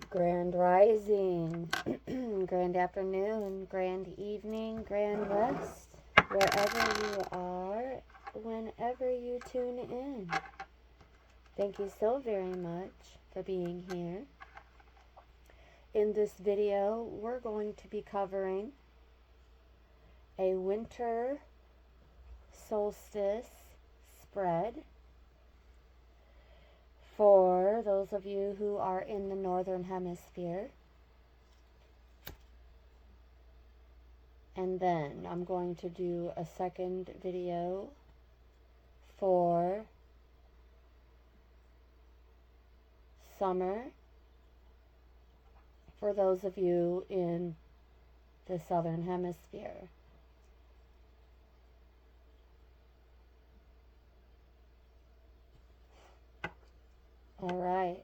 Grand rising, grand afternoon, grand evening, grand rest, wherever you are, whenever you tune in. Thank you so very much for being here. In this video, we're going to be covering a winter solstice spread for those of you who are in the northern hemisphere. And then I'm going to do a second video for summer for those of you in the southern hemisphere. All right.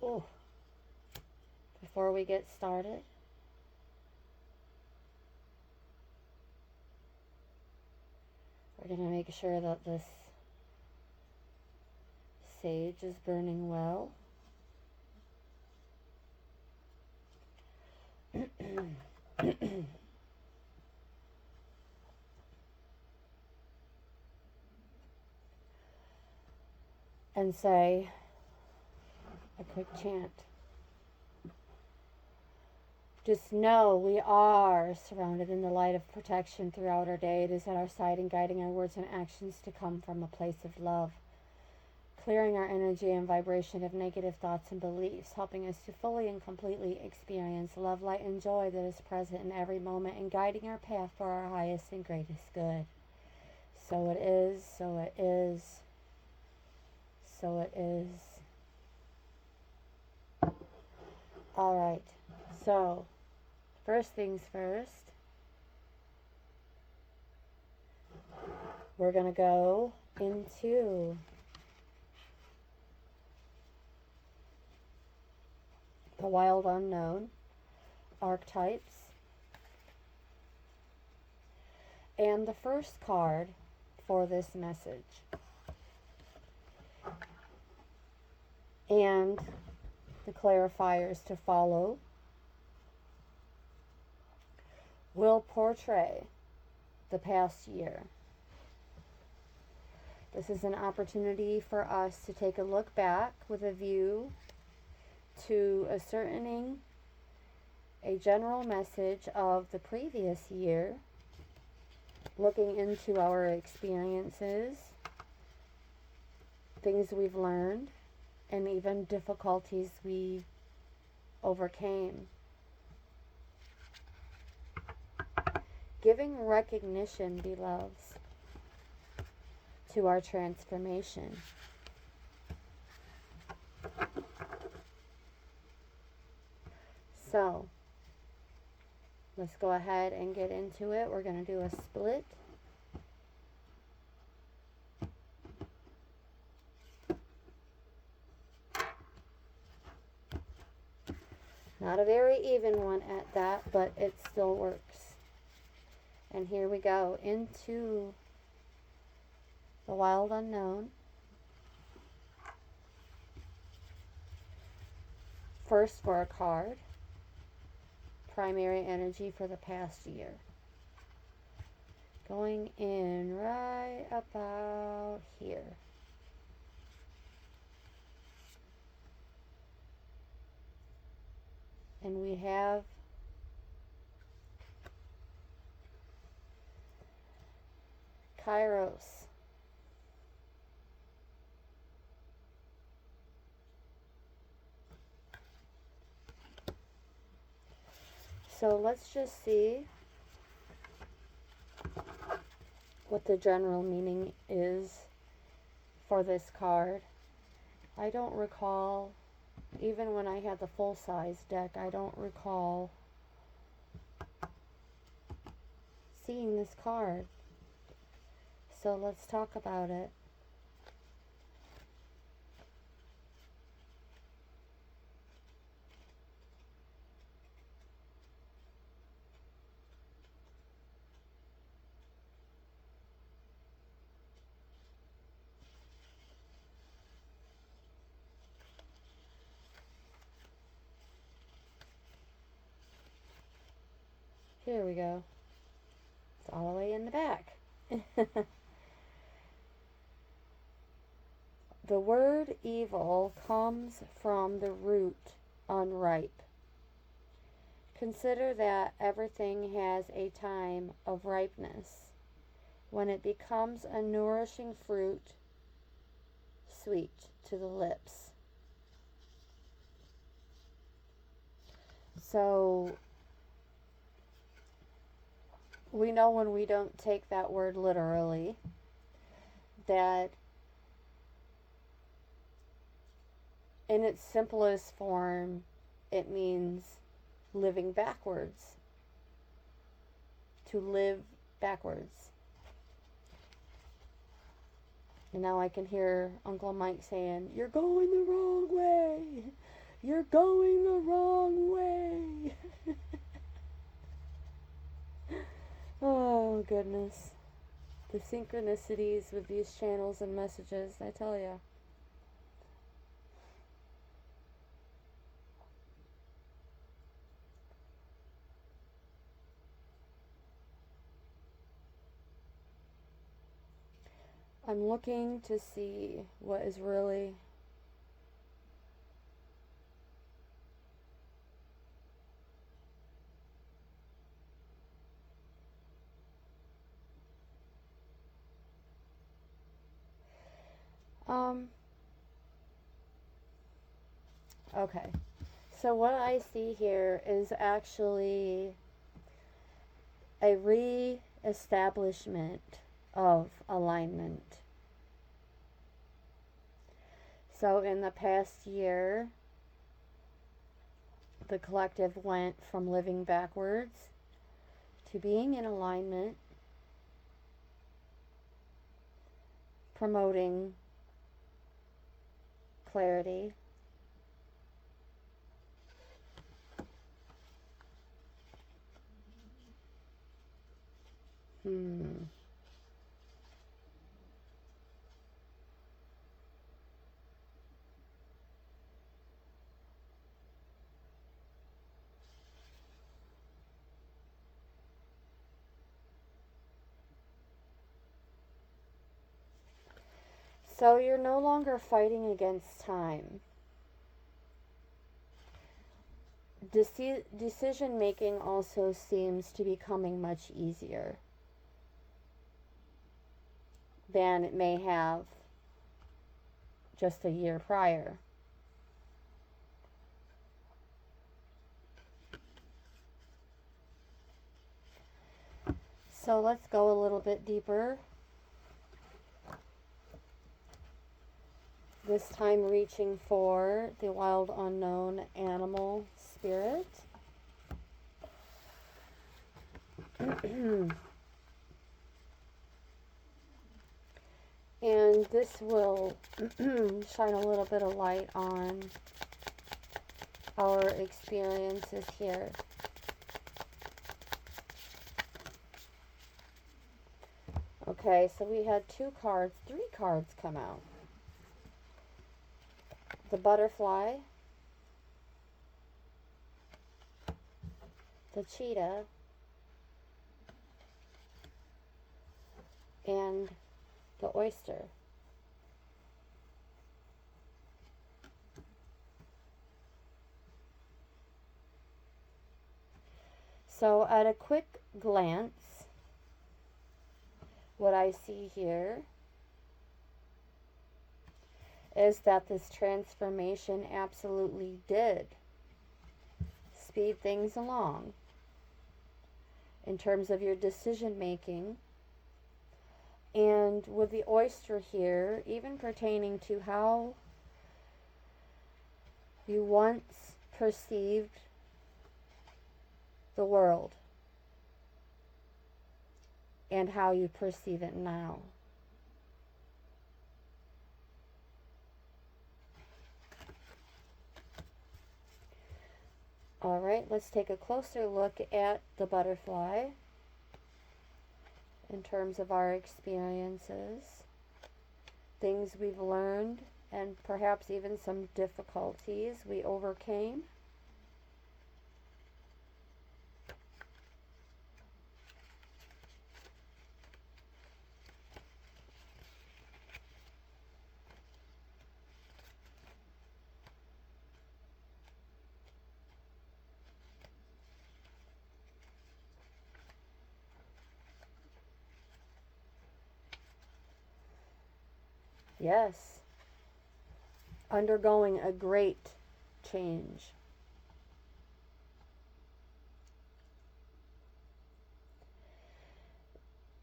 Oh, before we get started, we're going to make sure that this sage is burning well. And say a quick chant. Just know we are surrounded in the light of protection throughout our day. It is at our side and guiding our words and actions to come from a place of love, clearing our energy and vibration of negative thoughts and beliefs, helping us to fully and completely experience love, light, and joy that is present in every moment and guiding our path for our highest and greatest good. So it is, so it is, so it is. All right, so first things first, we're going to go into the wild unknown archetypes. And the first card for this message, and the clarifiers to follow, will portray the past year. This is an opportunity for us to take a look back with a view to ascertaining a general message of the previous year, looking into our experiences, things we've learned, and even difficulties we overcame. Giving recognition, beloveds, to our transformation. So, let's go ahead and get into it. We're going to do a split. Not a very even one at that, but it still works. And here we go into the wild unknown. First for a card, primary energy for the past year. Going in right about here. And we have Kairos. So let's just see what the general meaning is for this card. I don't recall, even when I had the full-size deck, I don't recall seeing this card. So let's talk about it. Here we go. It's all the way in the back. The word evil comes from the root unripe. Consider that everything has a time of ripeness. When it becomes a nourishing fruit, sweet to the lips. So, we know when we don't take that word literally, that in its simplest form, it means living backwards. To live backwards. And now I can hear Uncle Mike saying, "You're going the wrong way. You're going the wrong way." Oh, goodness. The synchronicities with these channels and messages, I tell you. I'm looking to see what is really okay. So what I see here is actually a re-establishment of alignment. So in the past year, the collective went from living backwards to being in alignment, promoting clarity, So you're no longer fighting against time. Decision making also seems to be becoming much easier than it may have just a year prior. So let's go a little bit deeper. This time reaching for the wild unknown animal spirit. And this will shine a little bit of light on our experiences here. Okay, so we had three cards come out. The butterfly, the cheetah, and the oyster. So at a quick glance, what I see here is that this transformation absolutely did speed things along in terms of your decision making. And with the oyster here, even pertaining to how you once perceived the world and how you perceive it now. All right, let's take a closer look at the butterfly in terms of our experiences, things we've learned, and perhaps even some difficulties we overcame. Yes. Undergoing a great change.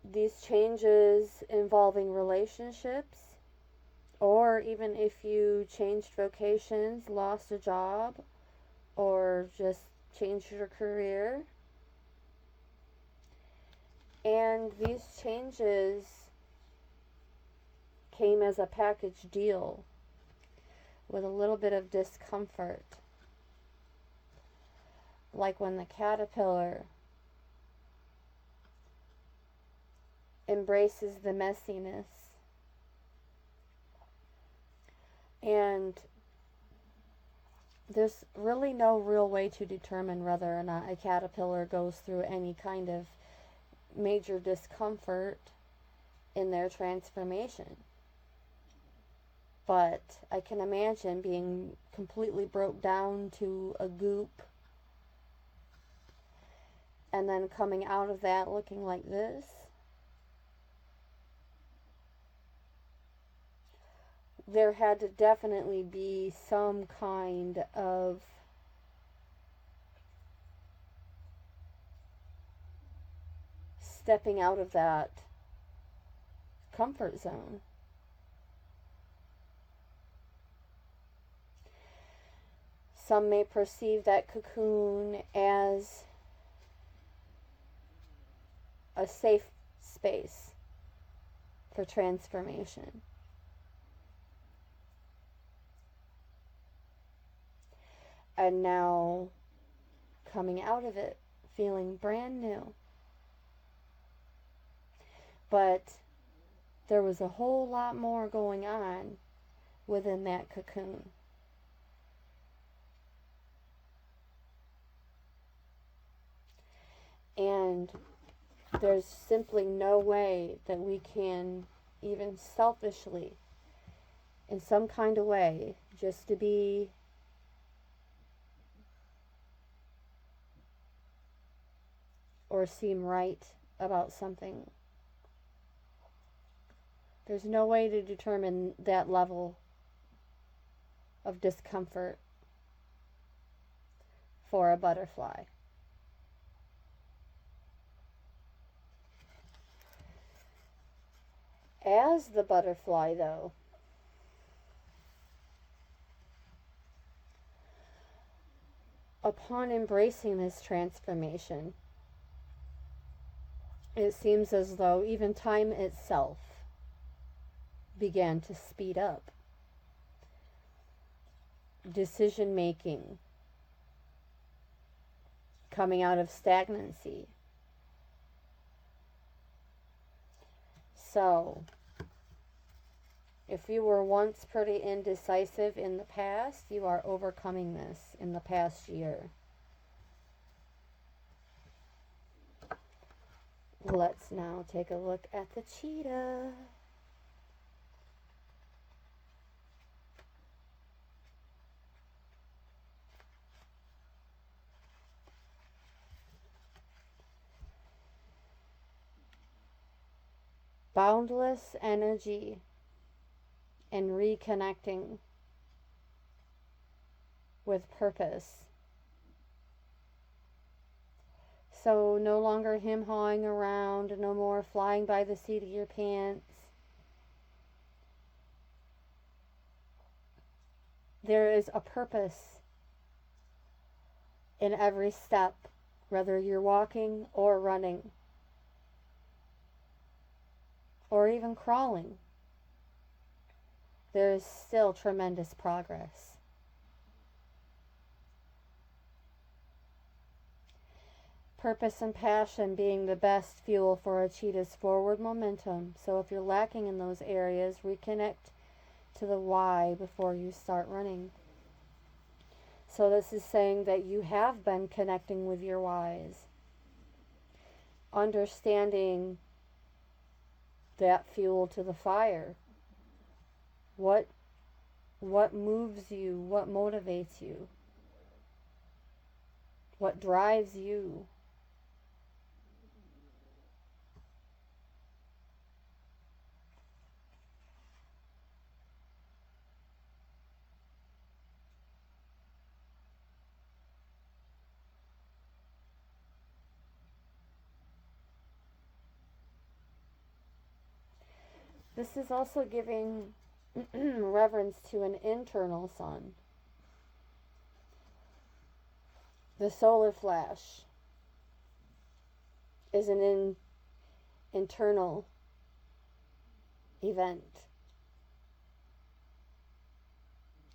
These changes involving relationships, or even if you changed vocations, lost a job, or just changed your career. And these changes came as a package deal with a little bit of discomfort. Like when the caterpillar embraces the messiness. And there's really no real way to determine whether or not a caterpillar goes through any kind of major discomfort in their transformation. But I can imagine being completely broke down to a goop and then coming out of that looking like this. There had to definitely be some kind of stepping out of that comfort zone. Some may perceive that cocoon as a safe space for transformation. And now coming out of it feeling brand new. But there was a whole lot more going on within that cocoon. And there's simply no way that we can, even selfishly, in some kind of way, just to be or seem right about something. There's no way to determine that level of discomfort for a butterfly. As the butterfly, though, upon embracing this transformation, it seems as though even time itself began to speed up. Decision making coming out of stagnancy. So, if you were once pretty indecisive in the past, you are overcoming this in the past year. Let's now take a look at the cheetah. Boundless energy and reconnecting with purpose. So no longer him hawing around, no more flying by the seat of your pants. There is a purpose in every step, whether you're walking or running, or even crawling. There is still tremendous progress. Purpose and passion being the best fuel for a cheetah's forward momentum. So if you're lacking in those areas, reconnect to the why before you start running. So this is saying that you have been connecting with your whys. Understanding that fuel to the fire. What moves you? What motivates you? What drives you? This is also giving reverence to an internal sun. The solar flash is an internal event.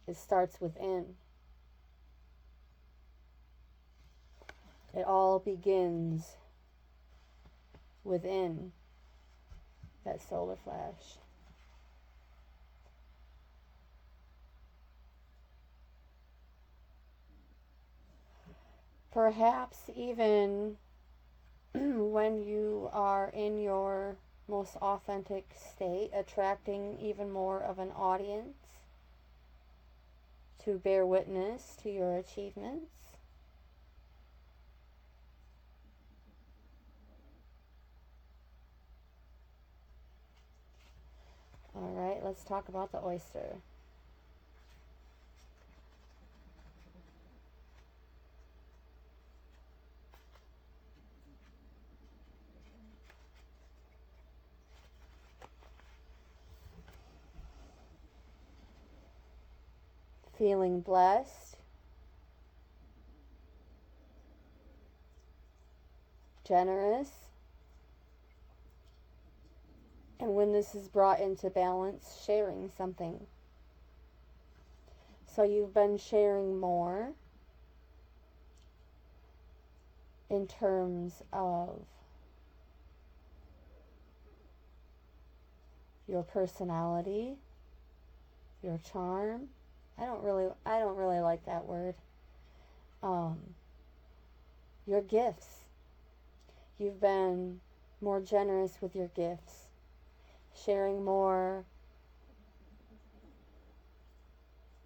It starts within. It all begins within that solar flash. Perhaps even when you are in your most authentic state, attracting even more of an audience to bear witness to your achievements. All right, let's talk about the oyster. Feeling blessed, generous, and when this is brought into balance, sharing something. So you've been sharing more in terms of your personality, your charm. I don't really like that word. Your gifts. You've been more generous with your gifts, sharing more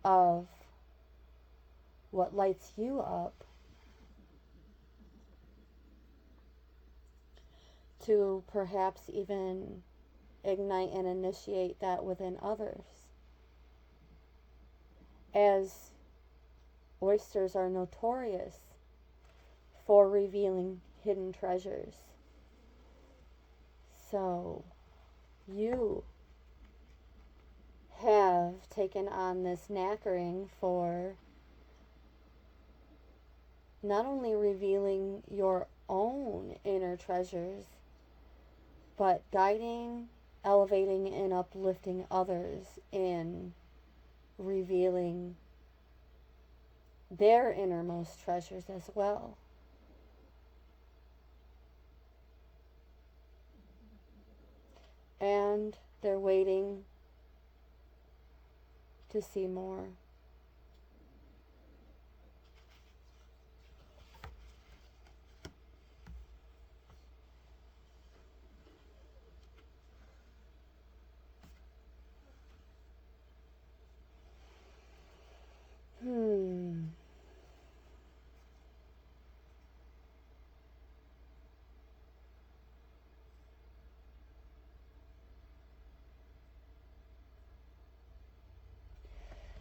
of what lights you up to perhaps even ignite and initiate that within others. As oysters are notorious for revealing hidden treasures. So you have taken on this knackering for not only revealing your own inner treasures, but guiding, elevating, and uplifting others in revealing their innermost treasures as well. And they're waiting to see more.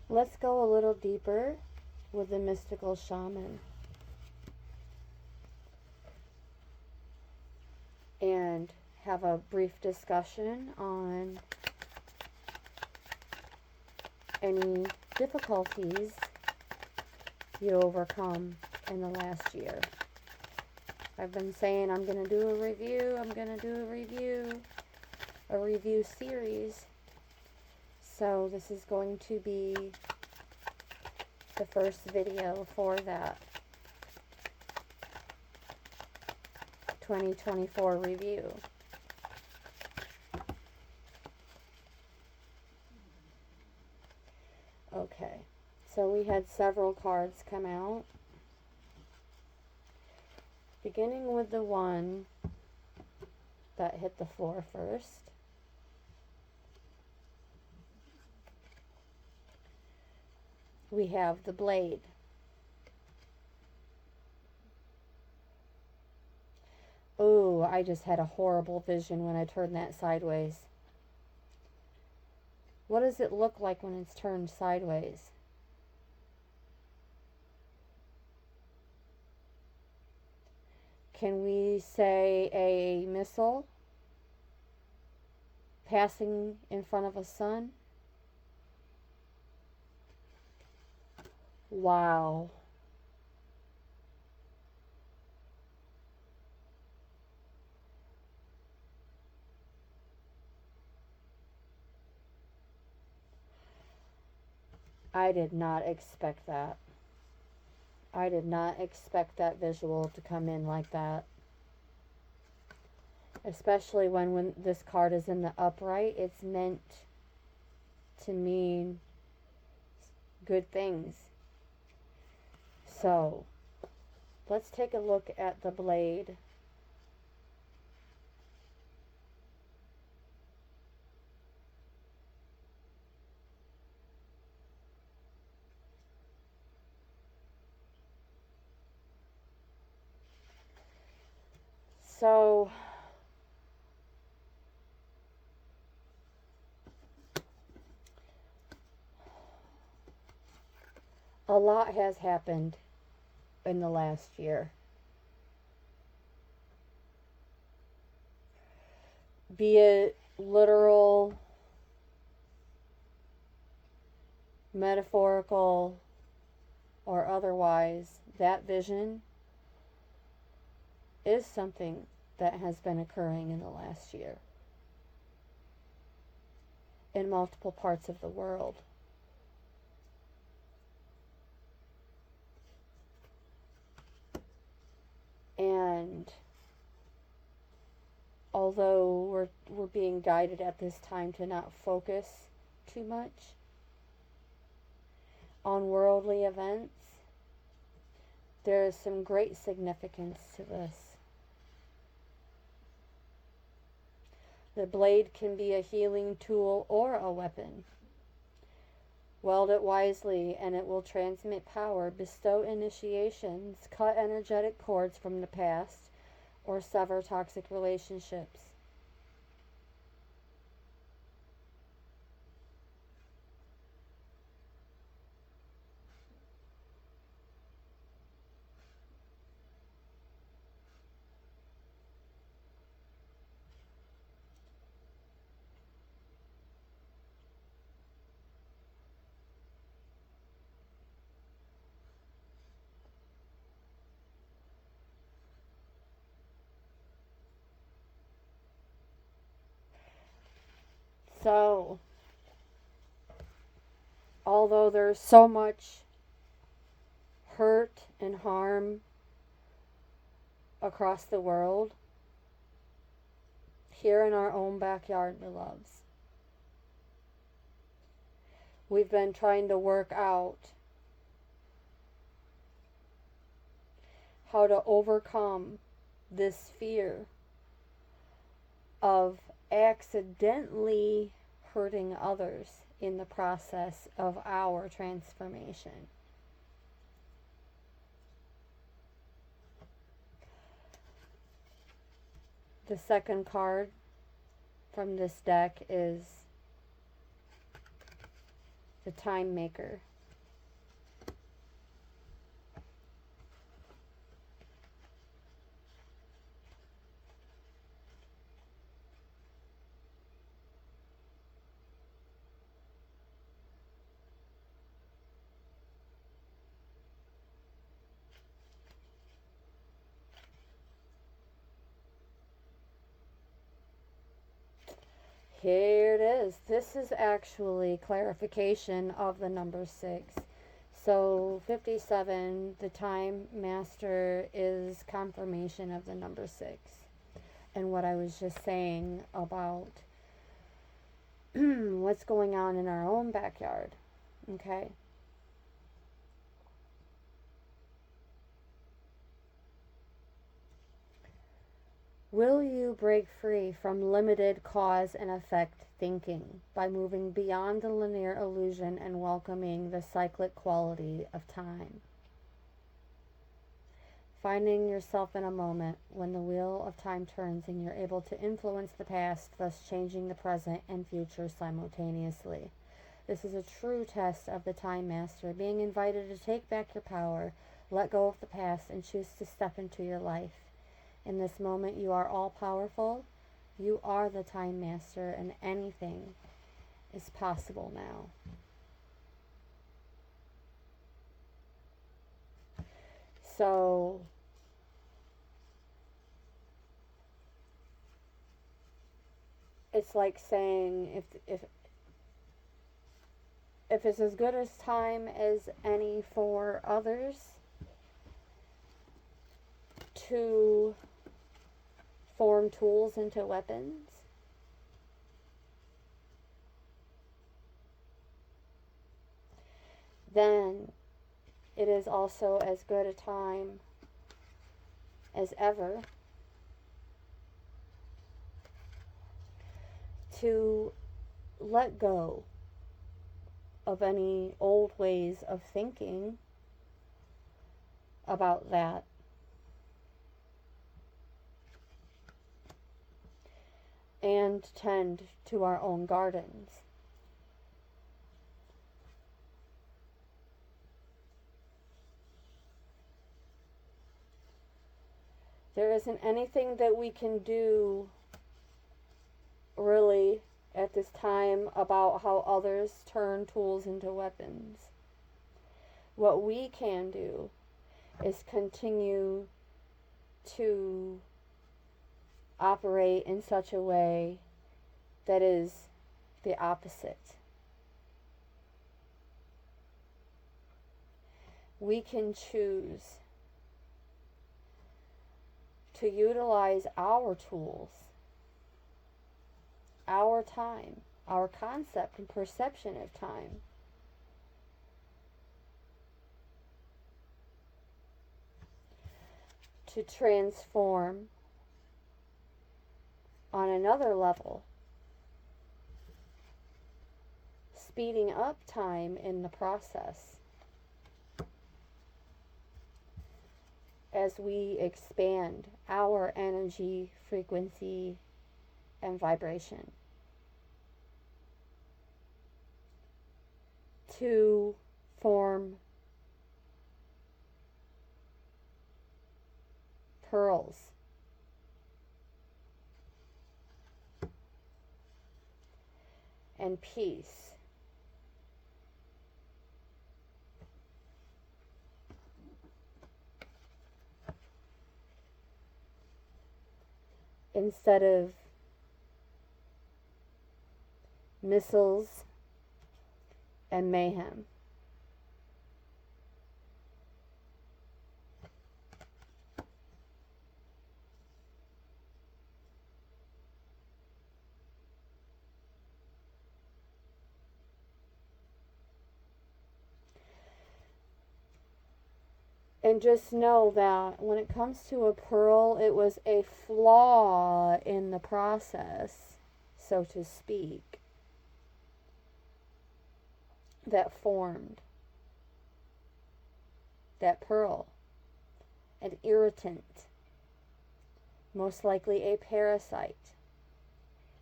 Let's go a little deeper with the mystical shaman and have a brief discussion on any difficulties you overcome in the last year. I've been saying I'm going to do a review series. So this is going to be the first video for that 2024 review. Okay, so we had several cards come out, beginning with the one that hit the floor first. We have the blade. Oh, I just had a horrible vision when I turned that sideways. What does it look like when it's turned sideways? Can we say a missile? passing in front of a sun. Wow. I did not expect that. I did not expect that visual to come in like that. Especially when this card is in the upright, it's meant to mean good things. So, let's take a look at the blade. So, a lot has happened in the last year. Be it literal, metaphorical, or otherwise, that vision is something that has been occurring in the last year in multiple parts of the world. And although we're being guided at this time to not focus too much on worldly events, there is some great significance to this. The blade can be a healing tool or a weapon. Wield it wisely and it will transmit power, bestow initiations, cut energetic cords from the past, or sever toxic relationships. So, although there's so much hurt and harm across the world, here in our own backyard, beloveds, we've been trying to work out how to overcome this fear of accidentally hurting others in the process of our transformation. The second card from this deck is the Time Maker. Here it is. This is actually clarification of the number 6. So 57, the Time Master, is confirmation of the number 6. And what I was just saying about what's going on in our own backyard. Okay? Will you break free from limited cause and effect thinking by moving beyond the linear illusion and welcoming the cyclic quality of time? Finding yourself in a moment when the wheel of time turns and you're able to influence the past, thus changing the present and future simultaneously. This is a true test of the Time Master, being invited to take back your power, let go of the past, and choose to step into your life. In this moment, you are all powerful, You are the time master, and anything is possible now. So it's like saying if it's as good as time as any for others to form tools into weapons, then it is also as good a time as ever to let go of any old ways of thinking about that and tend to our own gardens. There isn't anything that we can do really at this time about how others turn tools into weapons. What we can do is continue to operate in such a way that is the opposite. We can choose to utilize our tools, our time, our concept and perception of time to transform on another level, speeding up time in the process as we expand our energy, frequency, and vibration to form pearls and peace. Instead of missiles and mayhem. And just know that when it comes to a pearl, it was a flaw in the process, so to speak, that formed that pearl. An irritant, most likely a parasite,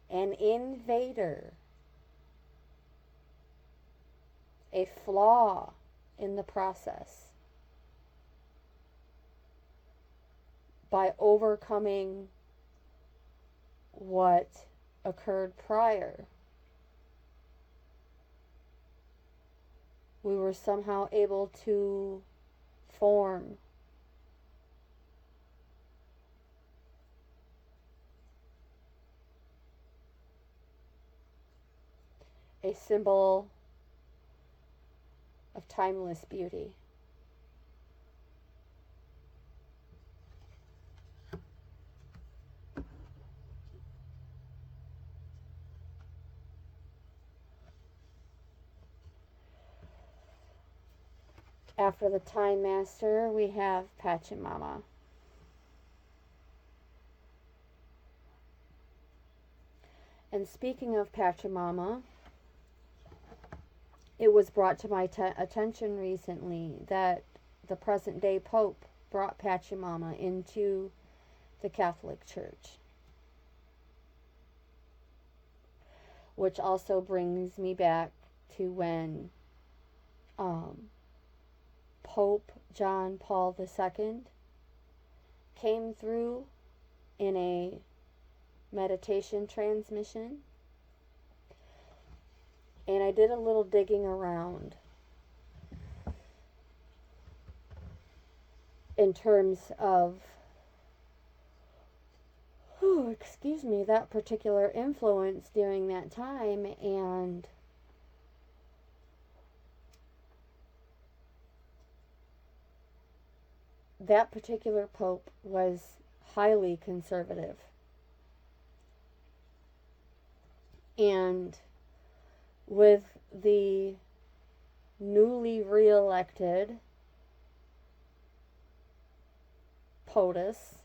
an invader, a flaw in the process. By overcoming what occurred prior, we were somehow able to form a symbol of timeless beauty. After the Time Master, we have Pachamama. And speaking of Pachamama, it was brought to my attention recently that the present day Pope brought Pachamama into the Catholic Church. Which also brings me back to when Pope John Paul II came through in a meditation transmission. And I did a little digging around in terms of, that particular influence during that time. And that particular pope was highly conservative. And with the newly re-elected POTUS,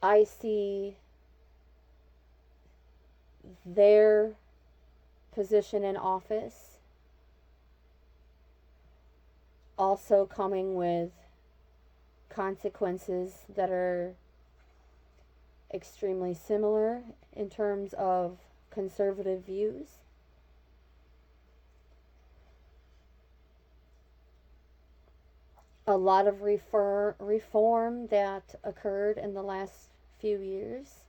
I see their position in office also coming with consequences that are extremely similar in terms of conservative views. A lot of reform that occurred in the last few years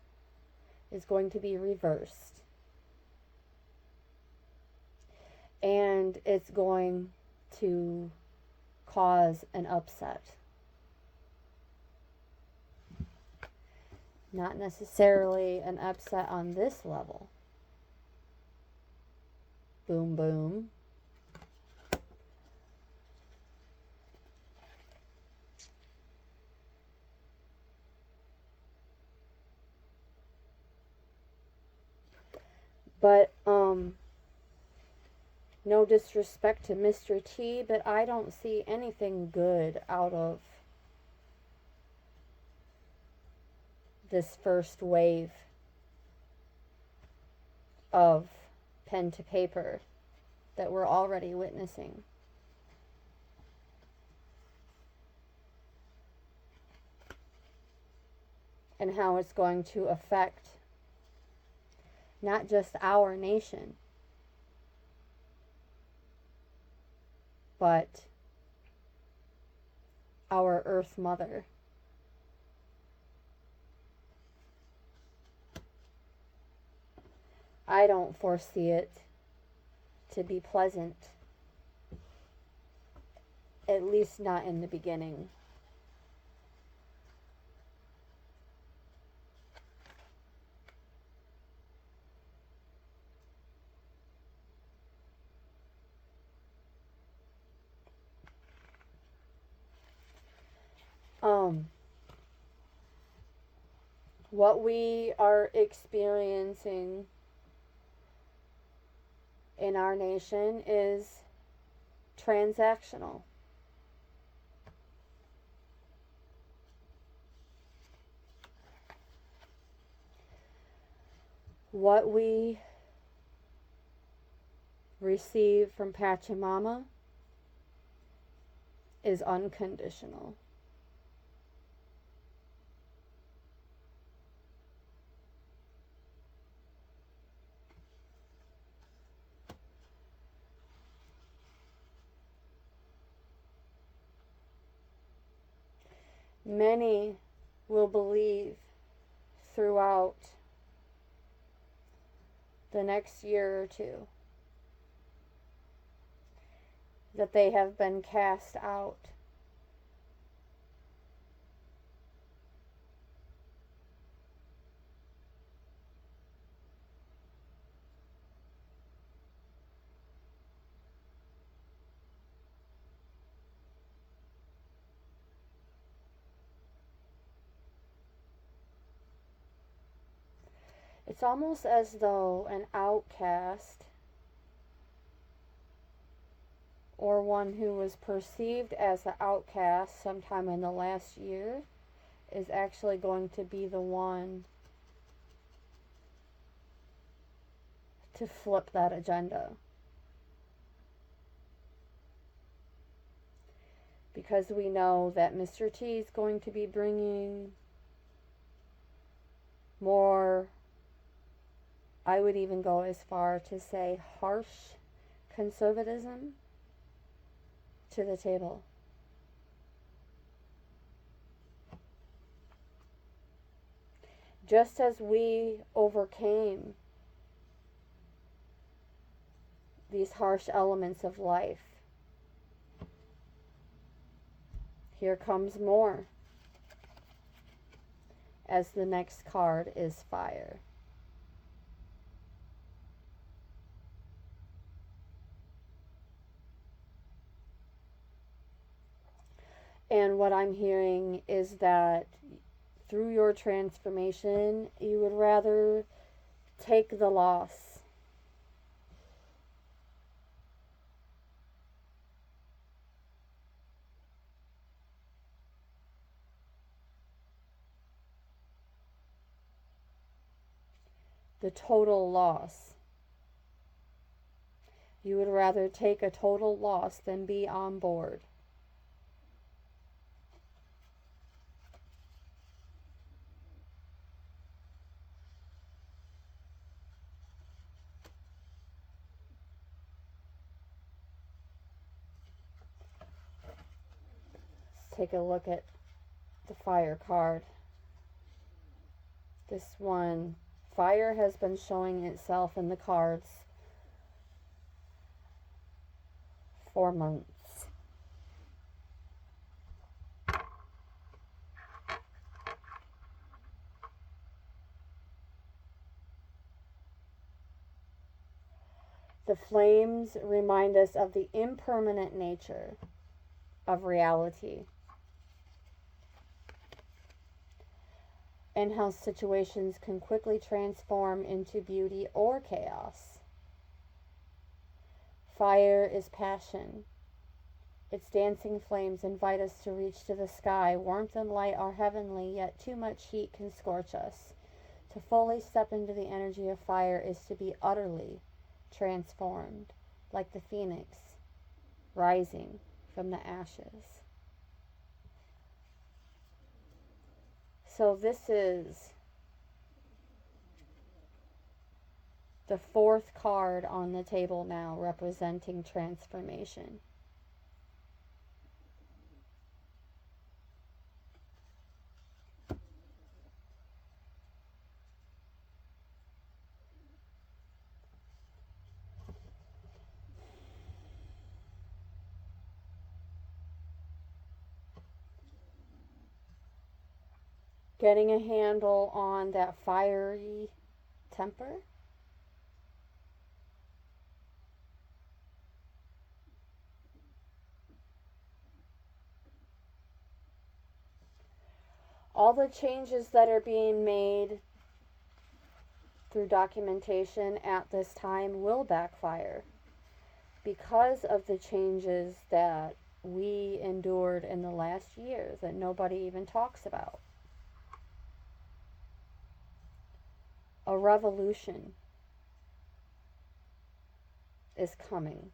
is going to be reversed. And it's going to cause an upset. Not necessarily an upset on this level. Boom, boom. But, no disrespect to Mr. T, but I don't see anything good out of this first wave of pen to paper that we're already witnessing. And how it's going to affect not just our nation, but our Earth Mother. I don't foresee it to be pleasant, at least not in the beginning. What we are experiencing in our nation is transactional. What we receive from Pachamama is unconditional. Many will believe throughout the next year or two that they have been cast out. It's almost as though an outcast, or one who was perceived as an outcast sometime in the last year, is actually going to be the one to flip that agenda. Because we know that Mr. T is going to be bringing more, I would even go as far to say harsh conservatism to the table. Just as we overcame these harsh elements of life, here comes more, as the next card is fire. And what I'm hearing is that through your transformation, you would rather take the loss. The total loss. You would rather take a total loss than be on board. Let's take a look at the fire card. This one, fire has been showing itself in the cards for months. The flames remind us of the impermanent nature of reality and how situations can quickly transform into beauty or chaos. Fire is passion. Its dancing flames invite us to reach to the sky. Warmth and light are heavenly, yet too much heat can scorch us. To fully step into the energy of fire is to be utterly transformed, like the phoenix rising from the ashes. So this is the fourth card on the table now, representing transformation. Getting a handle on that fiery temper. All the changes that are being made through documentation at this time will backfire because of the changes that we endured in the last year that nobody even talks about. A revolution is coming.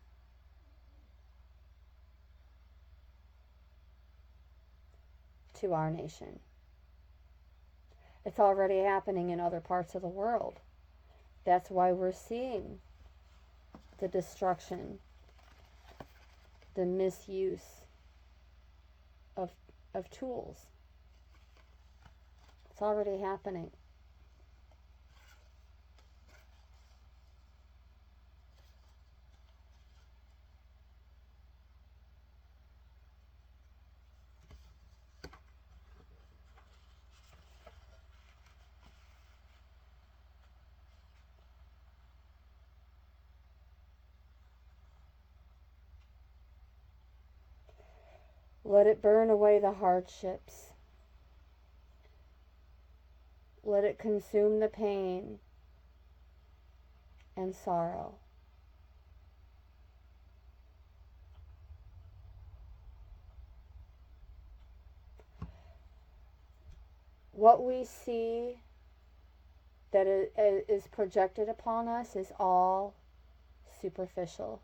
To our nation. It's already happening in other parts of the world. That's why we're seeing the destruction, the misuse of tools. It's already happening. Let it burn away the hardships. Let it consume the pain and sorrow. What we see that is projected upon us is all superficial.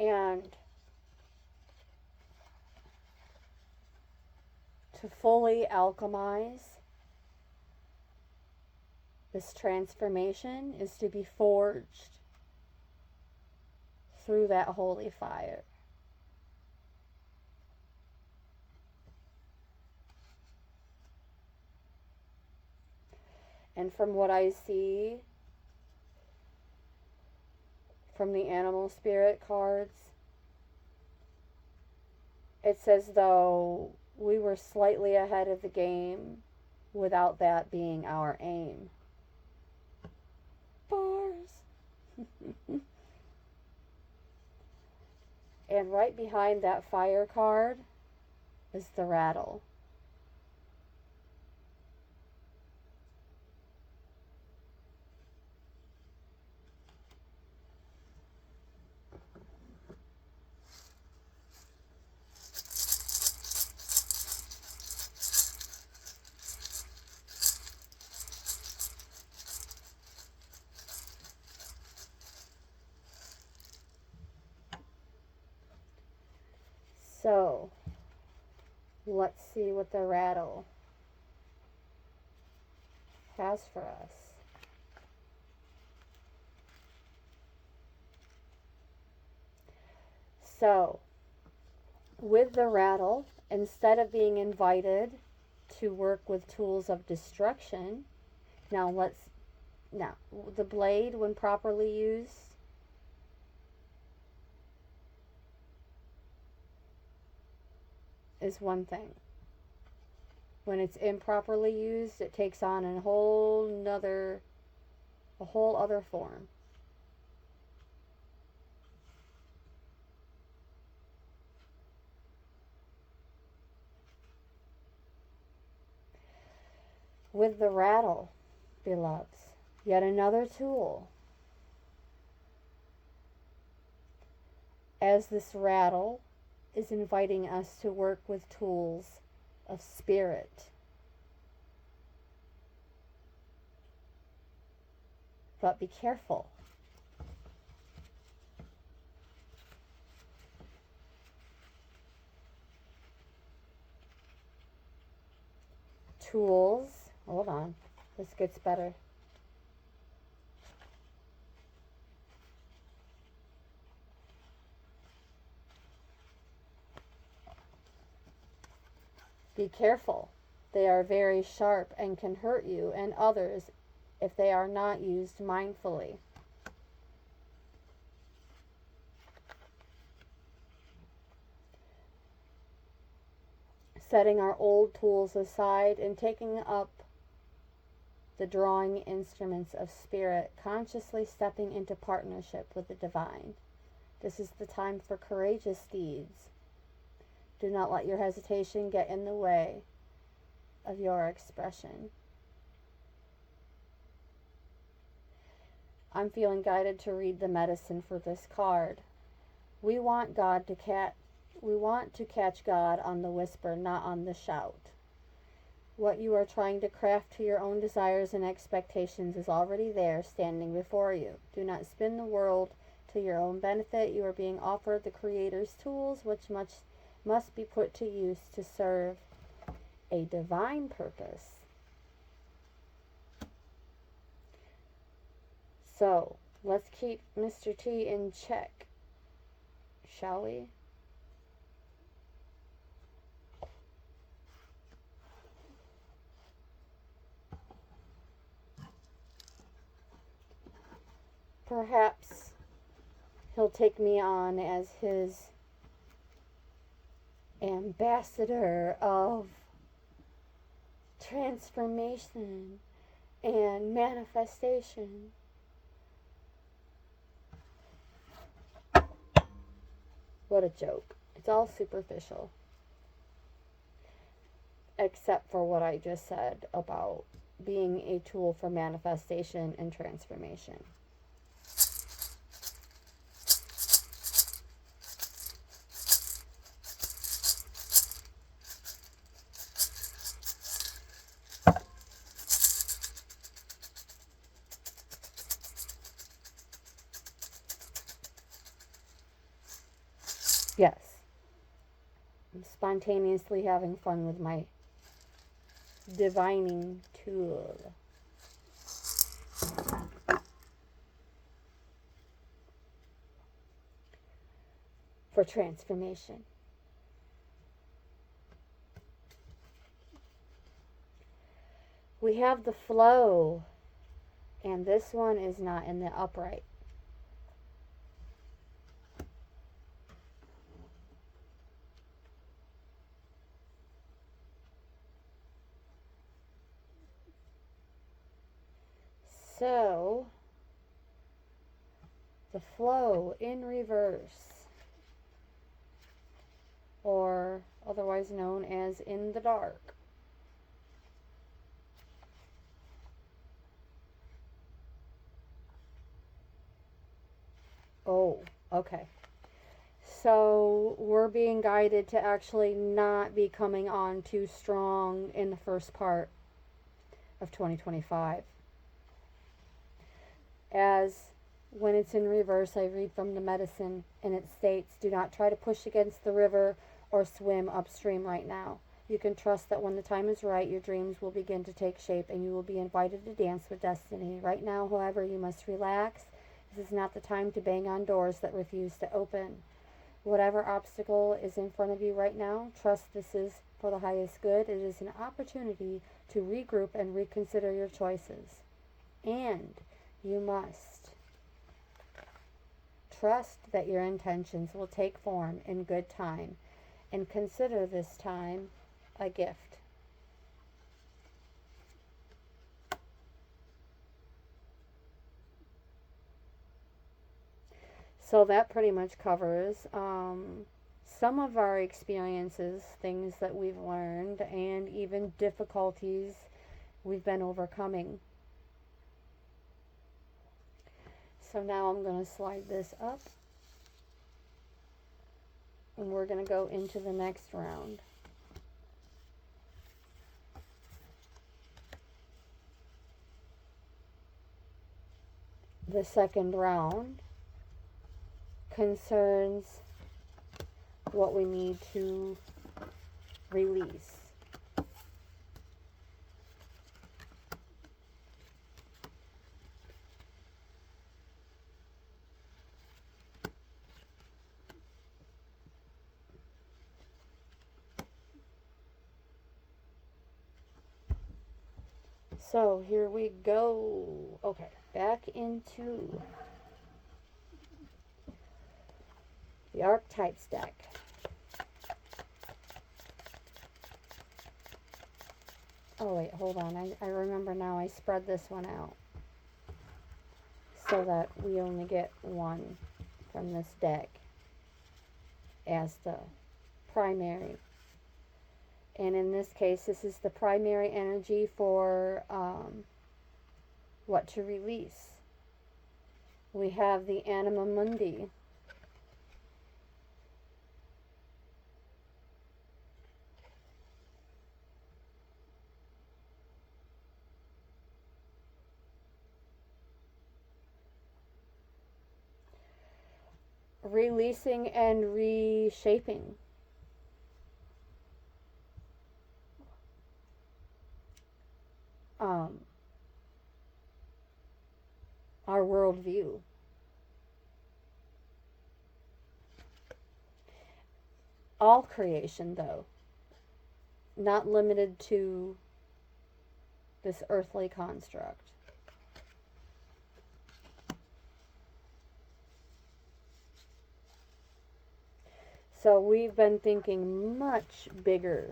And to fully alchemize This transformation is to be forged through that holy fire. And from what I see from the animal spirit cards, it's as though we were slightly ahead of the game without that being our aim. Bars. And right behind that fire card is the rattle. So, let's see what the rattle has for us. So, with the rattle, instead of being invited to work with tools of destruction, now the blade, when properly used, is one thing. When it's improperly used, it takes on a whole other form. With the rattle, beloveds, yet another tool. As this rattle is inviting us to work with tools of spirit. But be careful. Tools, hold on, this gets better. Be careful. They are very sharp and can hurt you and others if they are not used mindfully. Setting our old tools aside and taking up the drawing instruments of spirit, consciously stepping into partnership with the divine. This is the time for courageous deeds. Do not let your hesitation get in the way of your expression. I'm feeling guided to read the medicine for this card. We want to catch God on the whisper, not on the shout. What you are trying to craft to your own desires and expectations is already there, standing before you. Do not spin the world to your own benefit. You are being offered the Creator's tools, which must be put to use to serve a divine purpose. So, let's keep Mr. T in check, shall we? Perhaps he'll take me on as his ambassador of transformation and manifestation. What a joke. It's all superficial. Except for what I just said about being a tool for manifestation and transformation. Yes. I'm spontaneously having fun with my divining tool. for transformation. We have the flow, and this one is not in the upright. So, the flow in reverse, or otherwise known as in the dark. Oh, okay. So we're being guided to actually not be coming on too strong in the first part of 2025. As when it's in reverse, I read from the medicine, and it states, do not try to push against the river or swim upstream right now. You can trust that when the time is right, your dreams will begin to take shape and you will be invited to dance with destiny. Right now, however, you must relax. This is not the time to bang on doors that refuse to open. Whatever obstacle is in front of you right now, trust this is for the highest good. It is an opportunity to regroup and reconsider your choices. And you must trust that your intentions will take form in good time, and consider this time a gift. So that pretty much covers some of our experiences, things that we've learned, and even difficulties we've been overcoming. So now I'm going to slide this up, and we're going to go into the next round. The second round concerns what we need to release. So here we go. Okay, back into the archetypes deck. Oh wait, hold on. I remember now, I spread this one out so that we only get one from this deck as the primary. And in this case, this is the primary energy for what to release. We have the Anima Mundi. Releasing and reshaping. Our worldview. All creation, though, not limited to this earthly construct. So we've been thinking much bigger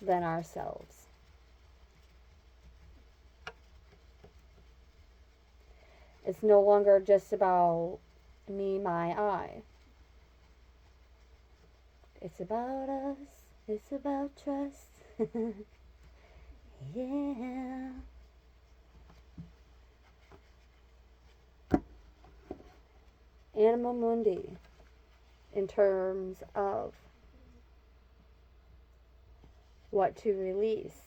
than ourselves. It's no longer just about me, my, I. It's about us. It's about trust. Yeah. Anima Mundi, in terms of what to release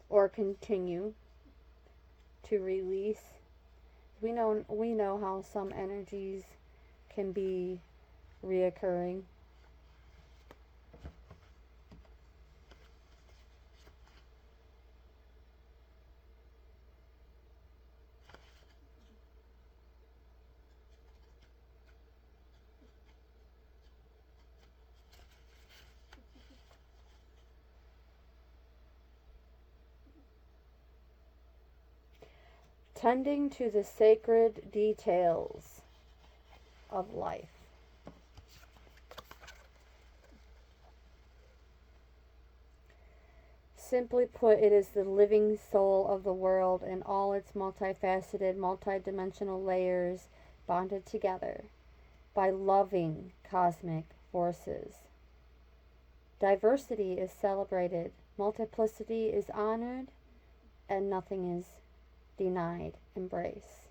or continue to release. We know how some energies can be reoccurring. Tending to the sacred details of life. Simply put, it is the living soul of the world and all its multifaceted, multidimensional layers bonded together by loving cosmic forces. Diversity is celebrated, multiplicity is honored, and nothing is denied embrace.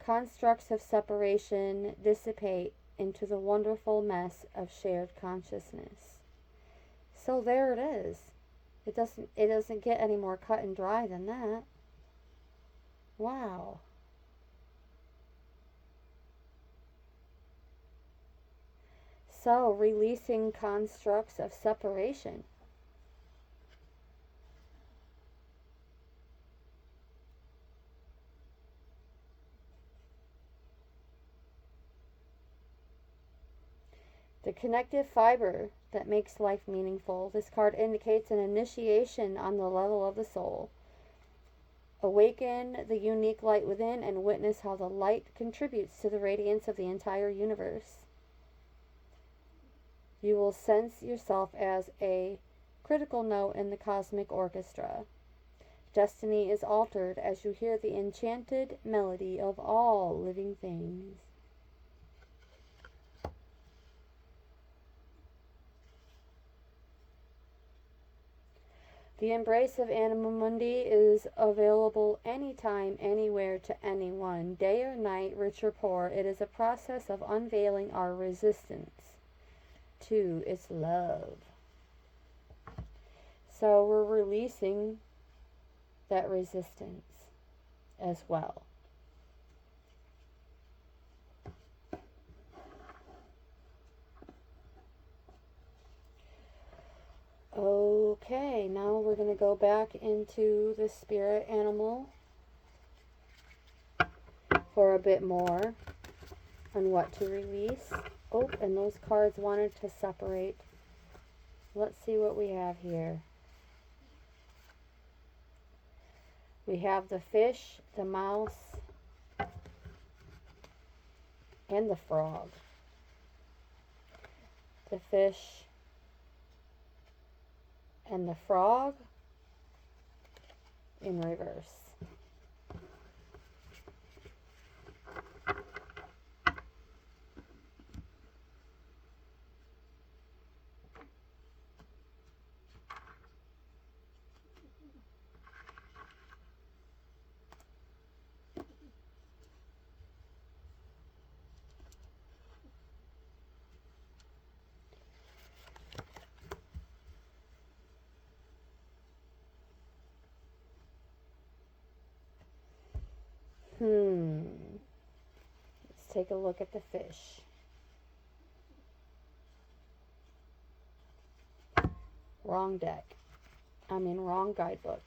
Constructs of separation dissipate into the wonderful mess of shared consciousness. So there it is. It doesn't get any more cut and dry than that. Wow. So, releasing constructs of separation. The connective fiber that makes life meaningful. This card indicates an initiation on the level of the soul. Awaken the unique light within and witness how the light contributes to the radiance of the entire universe. You will sense yourself as a critical note in the cosmic orchestra. Destiny is altered as you hear the enchanted melody of all living things. The embrace of Anima Mundi is available anytime, anywhere to anyone, day or night, rich or poor. It is a process of unveiling our resistance to its love. So we're releasing that resistance as well. Okay, now we're going to go back into the spirit animal for a bit more on what to release. Oh, and those cards wanted to separate. Let's see what we have here. We have the fish, the mouse, and the frog. The fish and the frog in reverse. Let's take a look at the fish. Wrong deck. I mean, wrong guidebook.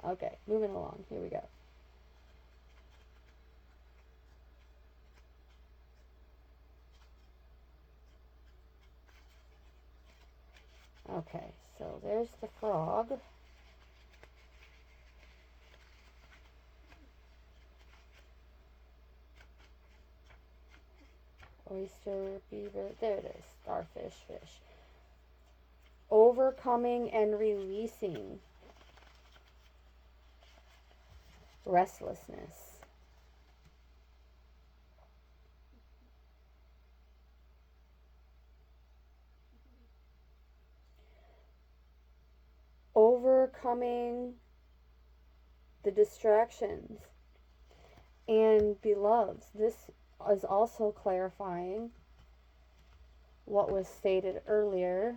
Okay, moving along. Here we go. Okay, so there's the frog. Oyster, beaver, there it is. Starfish, fish. Overcoming and releasing restlessness. Overcoming the distractions. And beloveds, this is also clarifying what was stated earlier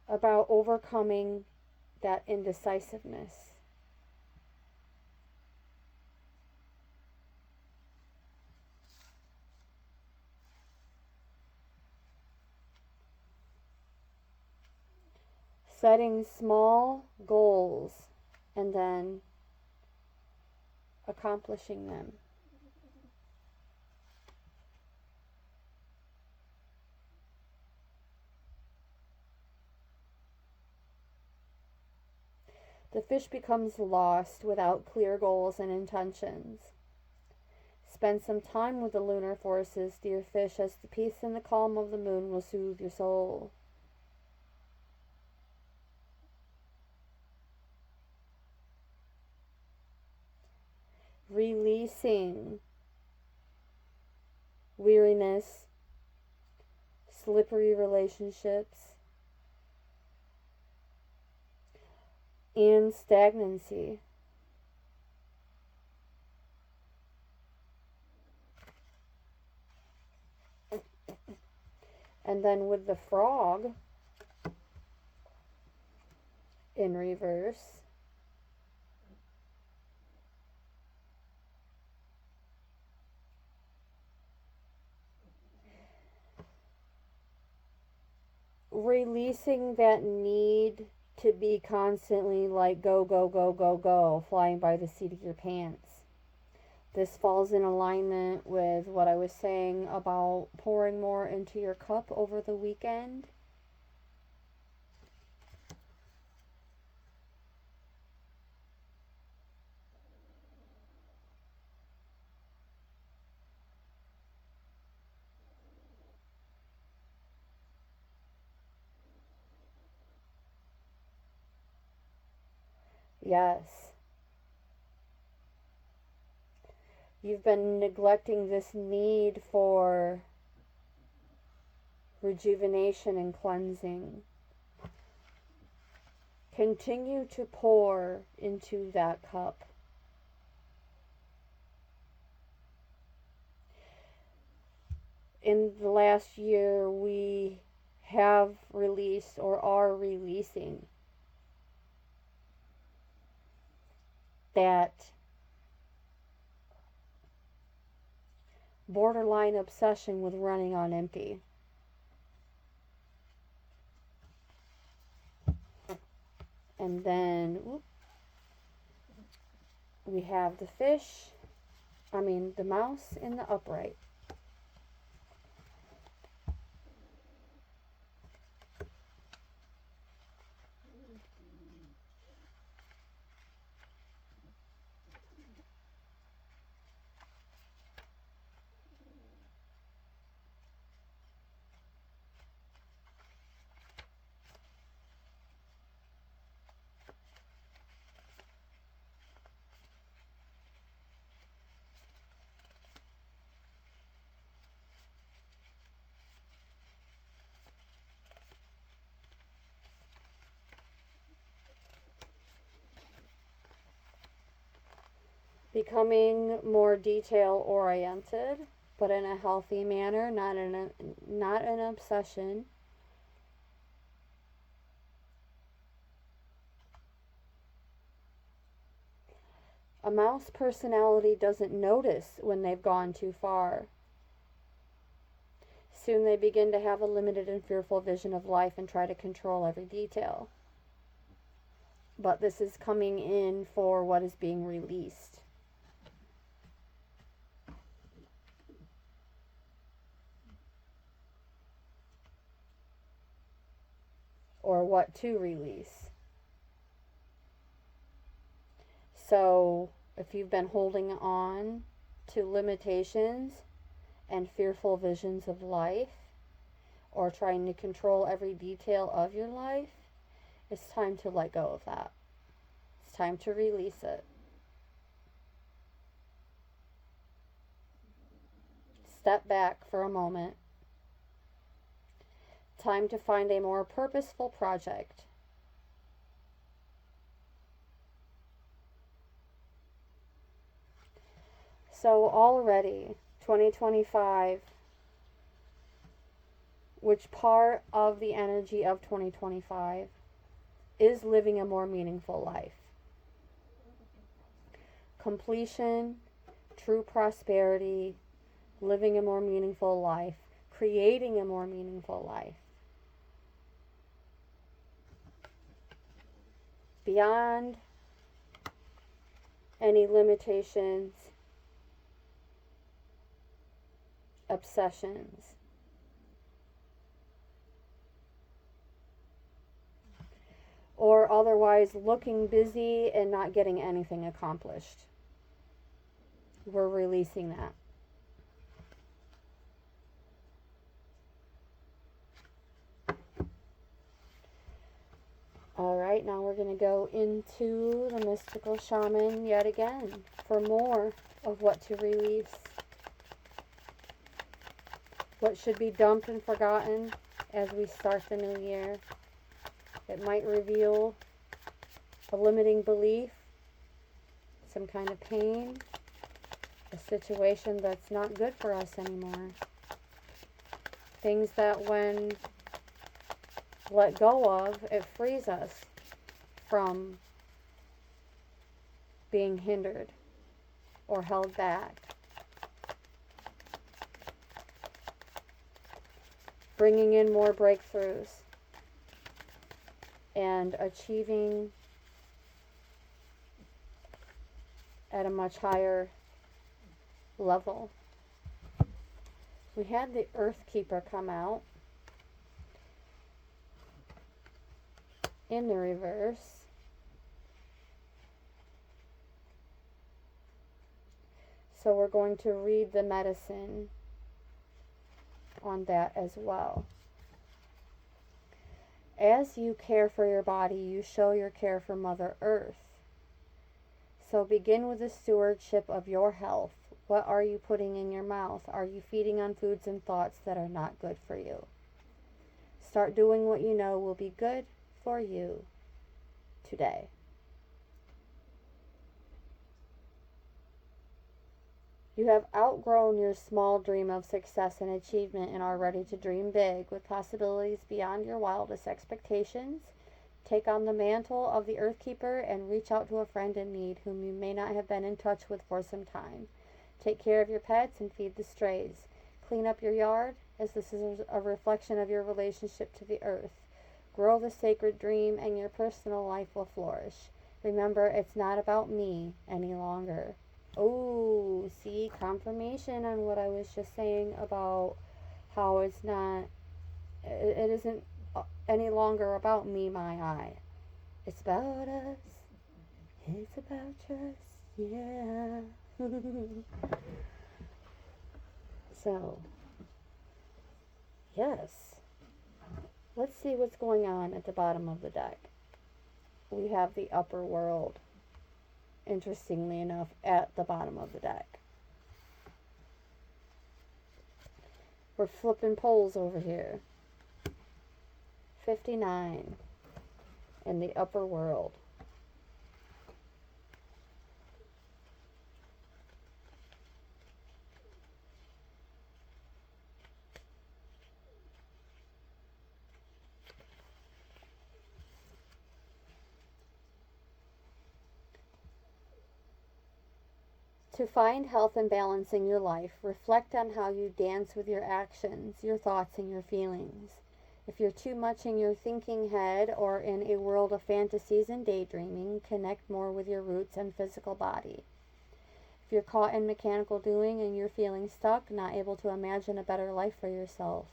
about overcoming that indecisiveness. Setting small goals and then accomplishing them. The fish becomes lost without clear goals and intentions. Spend some time with the lunar forces, dear fish, as the peace and the calm of the moon will soothe your soul. Releasing weariness, slippery relationships, and stagnancy. And then with the frog in reverse, releasing that need to be constantly like go, go, go, go, go, flying by the seat of your pants. This falls in alignment with what I was saying about pouring more into your cup over the weekend. Yes. You've been neglecting this need for rejuvenation and cleansing. Continue to pour into that cup. In the last year, we have released or are releasing that borderline obsession with running on empty. And then we have the mouse in the upright. Becoming more detail oriented, but in a healthy manner, not an obsession. A mouse personality doesn't notice when they've gone too far. Soon they begin to have a limited and fearful vision of life and try to control every detail. But this is coming in for what is being released. Or what to release. So, if you've been holding on to limitations and fearful visions of life, or trying to control every detail of your life, it's time to let go of that. It's time to release it. Step back for a moment. Time to find a more purposeful project. So already, 2025, which part of the energy of 2025 is living a more meaningful life? Completion, true prosperity, living a more meaningful life, creating a more meaningful life. Beyond any limitations, obsessions. or otherwise looking busy and not getting anything accomplished. We're releasing that. Alright, now we're going to go into the mystical shaman yet again for more of what to release. What should be dumped and forgotten as we start the new year. It might reveal a limiting belief, some kind of pain, a situation that's not good for us anymore. Things that when let go of, it frees us from being hindered or held back. Bringing in more breakthroughs and achieving at a much higher level. We had the Earth Keeper come out in the reverse. So we're going to read the medicine on that as well. As you care for your body, you show your care for Mother Earth. So begin with the stewardship of your health. What are you putting in your mouth? Are you feeding on foods and thoughts that are not good for you? Start doing what you know will be good for you today. You have outgrown your small dream of success and achievement and are ready to dream big with possibilities beyond your wildest expectations. Take on the mantle of the Earth Keeper and reach out to a friend in need whom you may not have been in touch with for some time. Take care of your pets and feed the strays. Clean up your yard, as this is a reflection of your relationship to the earth. Grow the sacred dream and your personal life will flourish. Remember, it's not about me any longer. Oh, see, confirmation on what I was just saying about how it isn't any longer about me, my, I. It's about us. It's about us, yeah. So, yes. Let's see what's going on at the bottom of the deck. We have the upper world, interestingly enough, at the bottom of the deck. We're flipping poles over here. 59 in the upper world. To find health and balance in your life, reflect on how you dance with your actions, your thoughts, and your feelings. If you're too much in your thinking head or in a world of fantasies and daydreaming, connect more with your roots and physical body. If you're caught in mechanical doing and you're feeling stuck, not able to imagine a better life for yourself,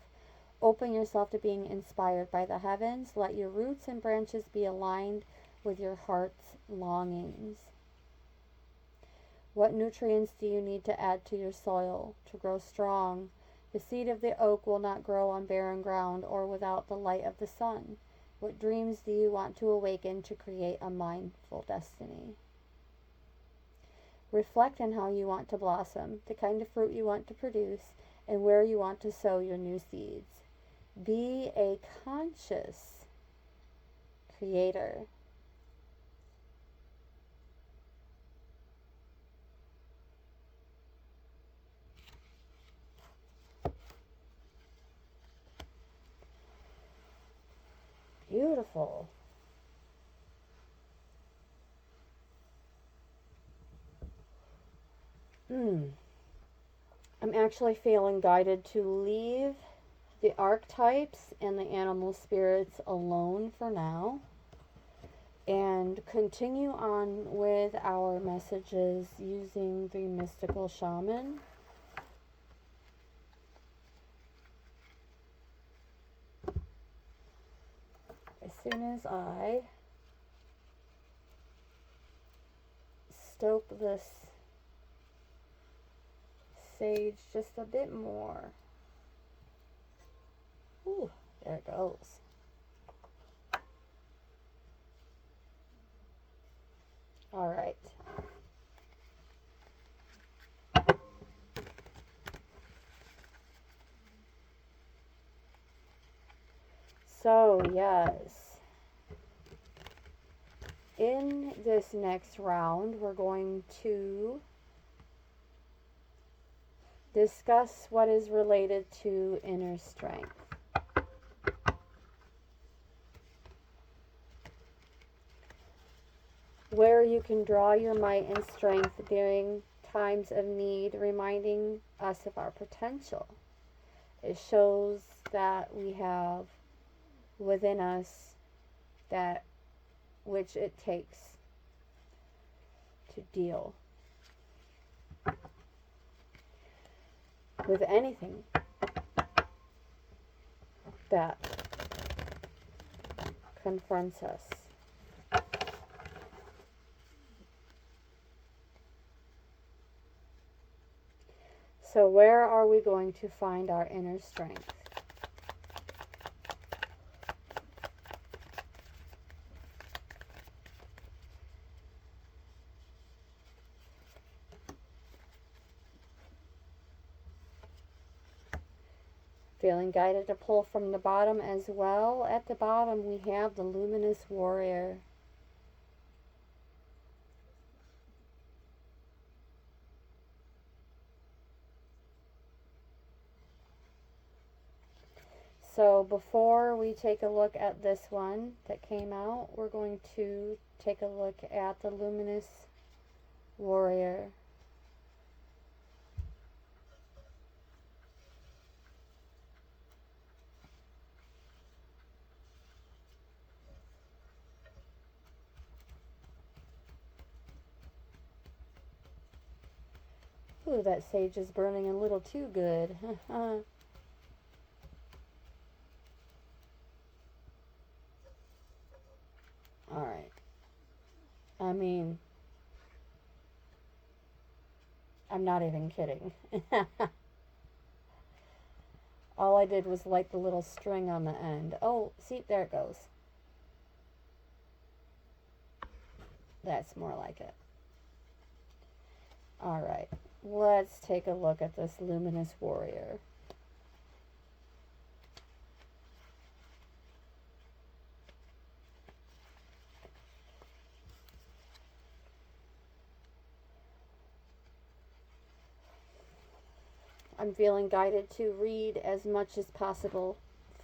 open yourself to being inspired by the heavens. Let your roots and branches be aligned with your heart's longings. What nutrients do you need to add to your soil to grow strong? The seed of the oak will not grow on barren ground or without the light of the sun. What dreams do you want to awaken to create a mindful destiny? Reflect on how you want to blossom, the kind of fruit you want to produce, and where you want to sow your new seeds. Be a conscious creator. Beautiful. I'm actually feeling guided to leave the archetypes and the animal spirits alone for now and continue on with our messages using the mystical shaman. As soon as I stoke this sage just a bit more. Ooh, there it goes. All right. So, yes. In this next round, we're going to discuss what is related to inner strength. Where you can draw your might and strength during times of need, reminding us of our potential. It shows that we have within us that which it takes to deal with anything that confronts us. So where are we going to find our inner strength? Feeling guided to pull from the bottom as well. At the bottom we have the luminous warrior. So before we take a look at this one that came out, we're going to take a look at the luminous warrior. Ooh, that sage is burning a little too good. Alright. I mean, I'm not even kidding. All I did was light the little string on the end. Oh, see, there it goes. That's more like it. Alright, let's take a look at this luminous warrior. I'm feeling guided to read as much as possible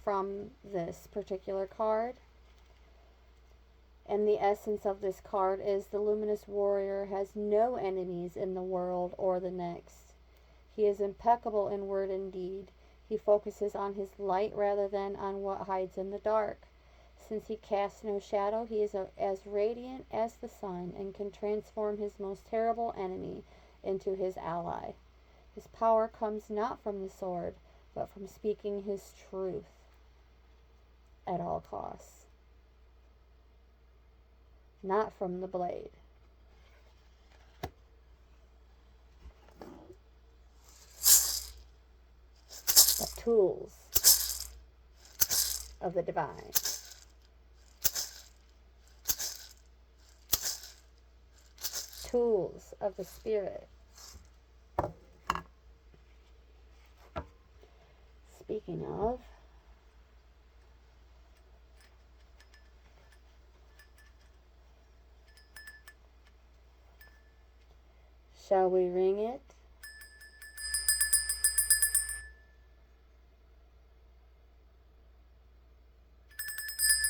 from this particular card. And the essence of this card is the luminous warrior has no enemies in the world or the next. He is impeccable in word and deed. He focuses on his light rather than on what hides in the dark. Since he casts no shadow, he is as radiant as the sun and can transform his most terrible enemy into his ally. His power comes not from the sword, but from speaking his truth at all costs. Not from the blade. The tools of the divine. Tools of the spirit. Speaking of, shall we ring it?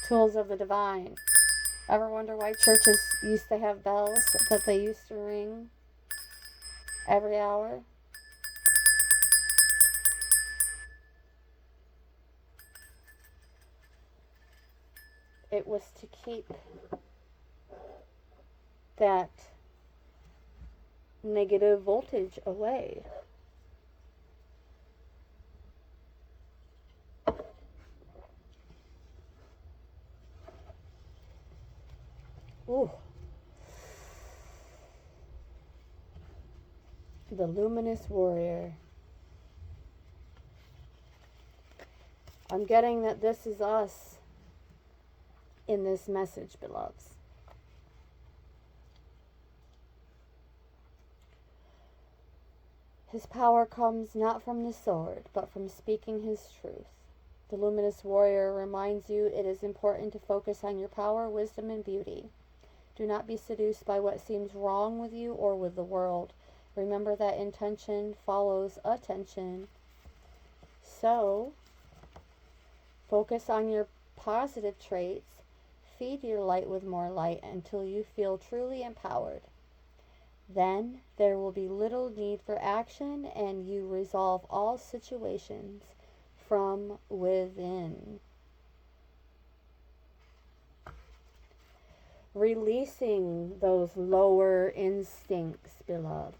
Tools of the divine. Ever wonder why churches used to have bells that they used to ring every hour? It was to keep that negative voltage away. Ooh. the luminous warrior. I'm getting that this is us in this message, beloveds. His power comes not from the sword, but from speaking his truth. The luminous warrior reminds you it is important to focus on your power, wisdom, and beauty. Do not be seduced by what seems wrong with you or with the world. Remember that intention follows attention. So, focus on your positive traits. Feed your light with more light until you feel truly empowered. Then there will be little need for action, and you resolve all situations from within. Releasing those lower instincts, beloveds.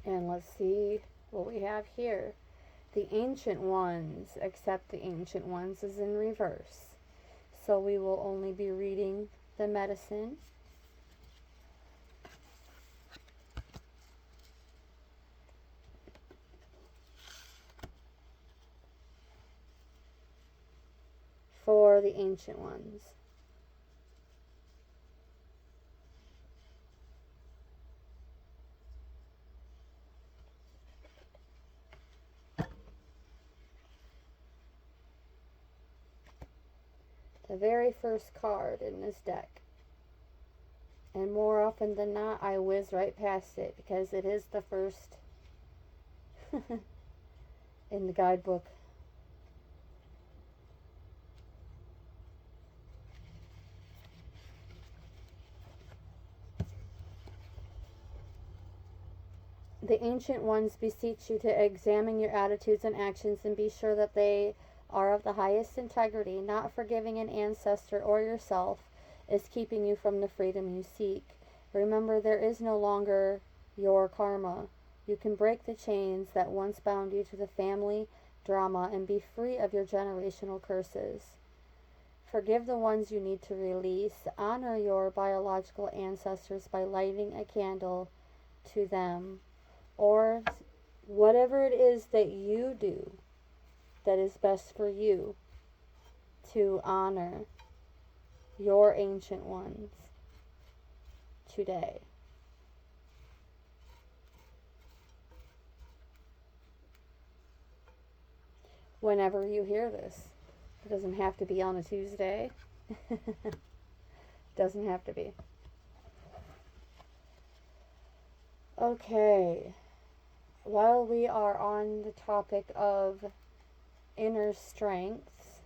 And let's see what we have here. The ancient ones, except the ancient ones is in reverse. So we will only be reading the medicine. For the ancient ones. The very first card in this deck. And more often than not, I whiz right past it because it is the first in the guidebook. The ancient ones beseech you to examine your attitudes and actions and be sure that they are of the highest integrity. Not forgiving an ancestor or yourself is keeping you from the freedom you seek. Remember, there is no longer your karma. You can break the chains that once bound you to the family drama and be free of your generational curses. Forgive the ones you need to release. Honor your biological ancestors by lighting a candle to them, or whatever it is that you do that is best for you to honor your ancient ones today. Whenever you hear this, it doesn't have to be on a Tuesday. Doesn't have to be. Okay. While we are on the topic of inner strengths,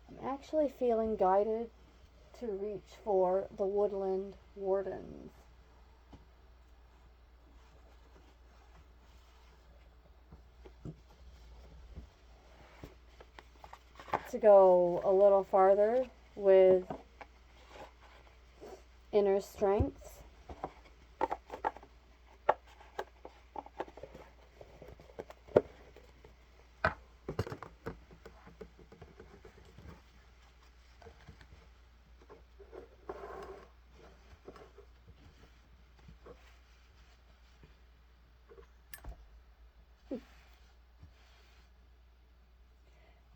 I'm actually feeling guided to reach for the woodland wardens. To go a little farther with inner strengths,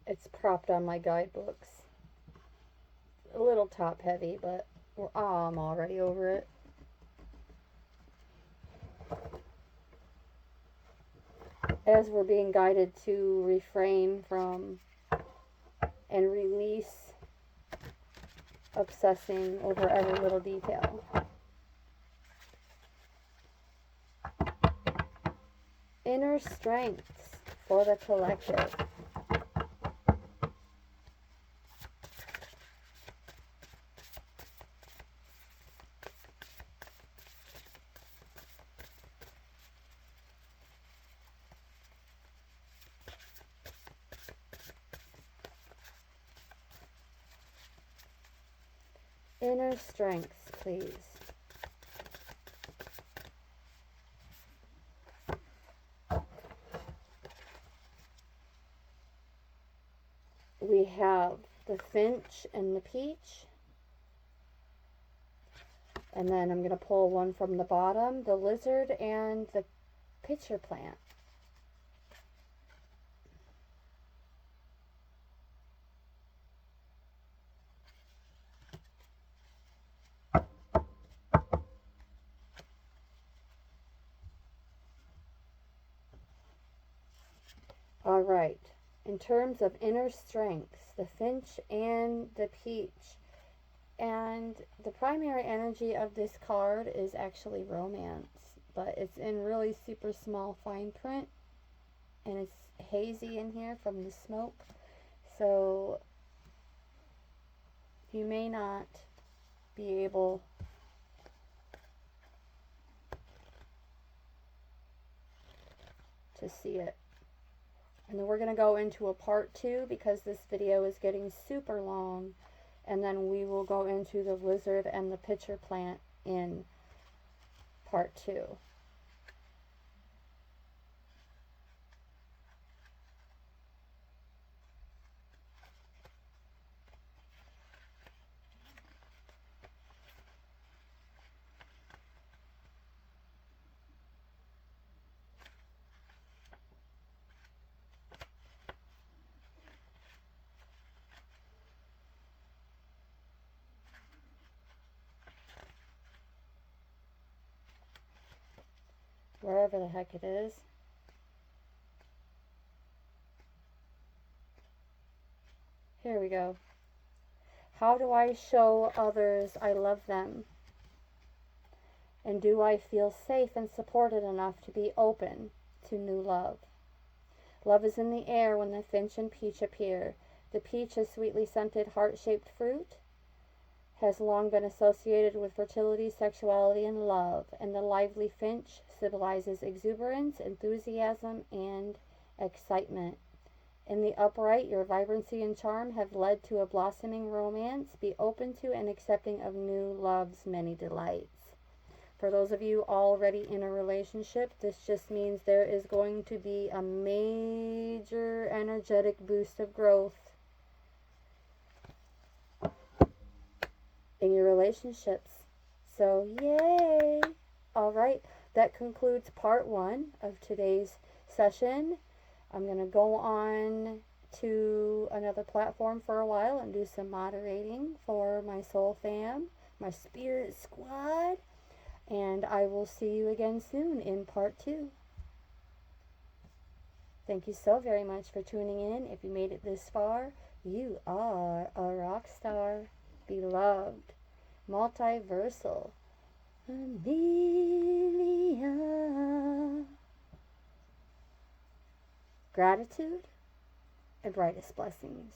it's propped on my guidebooks. A little top heavy, but I'm already over it. As we're being guided to refrain from and release obsessing over every little detail. Inner strengths for the collective. Inner strengths, please. We have the finch and the peach. And then I'm going to pull one from the bottom, the lizard and the pitcher plant. All right. In terms of inner strengths, the finch and the peach. And the primary energy of this card is actually romance, but it's in really super small fine print, and it's hazy in here from the smoke. So you may not be able to see it. And then we're going to go into a part 2 because this video is getting super long. And then we will go into the lizard and the pitcher plant in part 2. Wherever the heck it is. Here we go. How do I show others I love them? And do I feel safe and supported enough to be open to new love? Love is in the air when the finch and peach appear. The peach, a sweetly scented heart-shaped fruit, has long been associated with fertility, sexuality, and love, and the lively finch symbolizes exuberance, enthusiasm, and excitement. In the upright, your vibrancy and charm have led to a blossoming romance. Be open to and accepting of new love's many delights. For those of you already in a relationship, this just means there is going to be a major energetic boost of growth in your relationships. So, yay! All right, that concludes part 1 of today's session. I'm going to go on to another platform for a while and do some moderating for my soul fam, my spirit squad, and I will see you again soon in part 2. Thank you so very much for tuning in. If you made it this far, you are a rock star, beloved, multiversal, Amelia. Gratitude and brightest blessings.